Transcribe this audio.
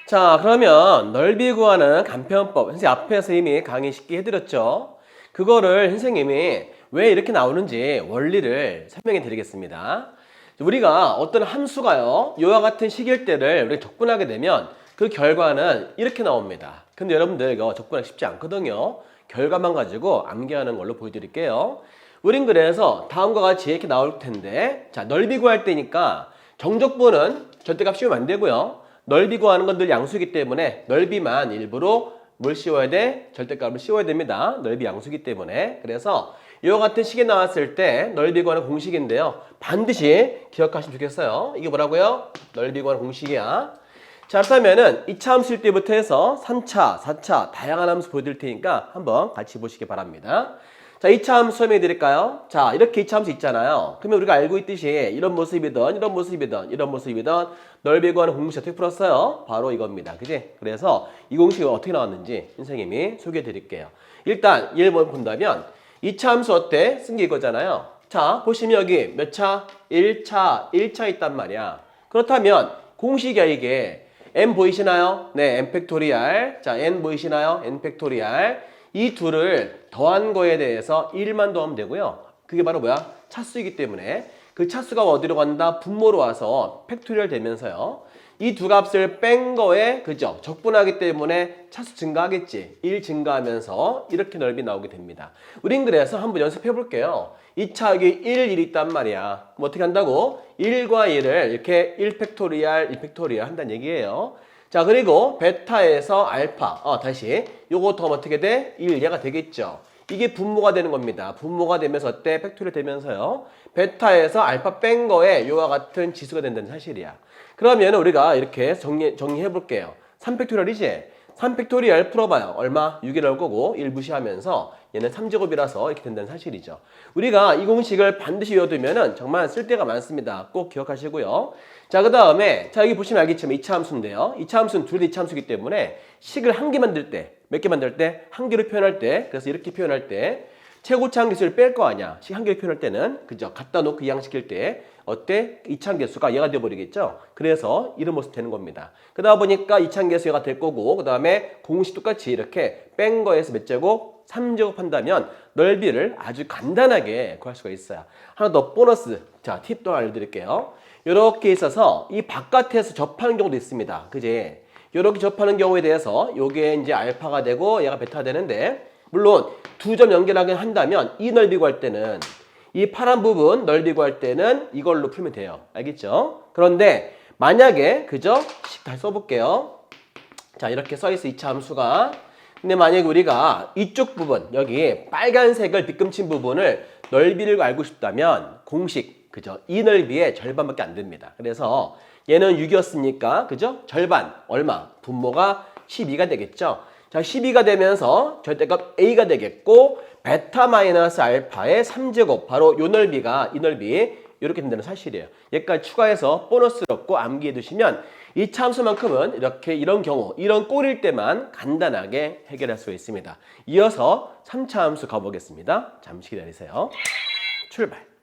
자, 그러면 넓이 구하는 간편법, 선생님 앞에서 이미 강의 쉽게 해드렸죠. 그거를 선생님이 왜 이렇게 나오는지 원리를 설명해 드리겠습니다. 우리가 어떤 함수가요, 이와 같은 시길대를 우리가 접근하게 되면 그 결과는 이렇게 나옵니다. 근데 여러분들 이거 접근하기 쉽지 않거든요. 결과만 가지고 암기하는 걸로 보여드릴게요. 우린 그래서 다음과 같이 이렇게 나올 텐데, 자, 넓이 구할 때니까 정적분은 절대값 씌우면 안 되고요. 넓이 구하는 건 늘 양수이기 때문에 넓이만 일부러 뭘 씌워야 돼? 절대값을 씌워야 됩니다. 넓이 양수이기 때문에. 그래서 이와 같은 식이 나왔을 때 넓이 구하는 공식인데요. 반드시 기억하시면 좋겠어요. 이게 뭐라고요? 넓이 구하는 공식이야. 자, 그렇다면은 2차 함수일 때부터 해서 3차, 4차 다양한 함수 보여드릴 테니까 한번 같이 보시기 바랍니다. 자, 2차 함수 설명해 드릴까요? 자, 이렇게 2차 함수 있잖아요. 그러면 우리가 알고 있듯이 이런 모습이든 이런 모습이든 이런 모습이든 넓이 구하는 공식 어떻게 풀었어요? 바로 이겁니다. 그지? 그래서 이 공식이 어떻게 나왔는지 선생님이 소개해 드릴게요. 일단 예를 본다면 2차 함수 어때? 쓴 게 이거잖아요. 자, 보시면 여기 몇 차? 1차 있단 말이야. 그렇다면 공식이야 이게. n 보이시나요? 네, n 팩토리알. 자, n 보이시나요? n 팩토리알. 이 둘을 더한 거에 대해서 1만 더하면 되고요. 그게 바로 뭐야? 차수이기 때문에 그 차수가 어디로 간다? 분모로 와서 팩토리얼 되면서요. 이 두 값을 뺀 거에 그죠? 적분하기 때문에 차수 증가하겠지. 1 증가하면서 이렇게 넓이 나오게 됩니다. 우린 그래서 한번 연습해 볼게요. 2차 여기 1, 1이 있단 말이야. 뭐 어떻게 한다고? 1과 1을 이렇게 1 팩토리얼, 2 팩토리얼 한다는 얘기예요. 자, 그리고 베타에서 알파. 다시 요거 더하면 어떻게 돼? 1, 얘가 되겠죠. 이게 분모가 되는 겁니다. 분모가 되면서 어때? 팩토리얼 되면서요. 베타에서 알파 뺀 거에 요와 같은 지수가 된다는 사실이야. 그러면 우리가 이렇게 정리해 볼게요. 3팩토리얼이지? 3팩토리얼 풀어봐요. 얼마? 6이 나올 거고 1 무시하면서 얘는 3제곱이라서 이렇게 된다는 사실이죠. 우리가 이 공식을 반드시 외워두면 정말 쓸데가 많습니다. 꼭 기억하시고요. 자, 그 다음에 자 여기 보시면 알겠지만 2차 함수인데요. 2차 함수는 둘 다 2차 함수이기 때문에 식을 한 개 만들 때, 몇 개 만들 때? 한 개로 표현할 때, 그래서 이렇게 표현할 때 최고차 한계수를 뺄 거 아니야. 식 한 개로 표현할 때는 그죠? 갖다 놓고 이항시킬 때 어때? 이차함계수가 얘가 되어버리겠죠? 그래서 이런 모습 되는 겁니다. 그러다 보니까 이차함계수 얘가 될 거고 그 다음에 공식 똑같이 이렇게 뺀 거에서 몇 제곱? 3제곱 한다면 넓이를 아주 간단하게 구할 수가 있어요. 하나 더 보너스. 자, 팁 또 알려드릴게요. 이렇게 있어서 이 바깥에서 접하는 경우도 있습니다. 그지? 이렇게 접하는 경우에 대해서 요게 이제 알파가 되고 얘가 베타가 되는데 물론 두 점 연결하게 한다면 이 넓이 구할 때는 이 파란 부분 넓이 구할 때는 이걸로 풀면 돼요. 알겠죠? 그런데 만약에 그죠? 다시 써볼게요. 자, 이렇게 써있어 2차 함수가. 근데 만약에 우리가 이쪽 부분 여기 빨간색을 빗금친 부분을 넓이를 알고 싶다면 공식 그죠? 이 넓이의 절반밖에 안 됩니다. 그래서 얘는 6이었으니까 그죠? 절반 얼마? 분모가 12가 되겠죠? 자, 12가 되면서 절대값 A가 되겠고 베타 마이너스 알파의 3제곱 바로 요 넓이가 이 넓이 이렇게 된다는 사실이에요. 여기까지 추가해서 보너스를 얻고 암기해 두시면 이 함수만큼은 이렇게 이런 경우 이런 꼴일 때만 간단하게 해결할 수 있습니다. 이어서 3차 함수 가보겠습니다. 잠시 기다리세요. 출발.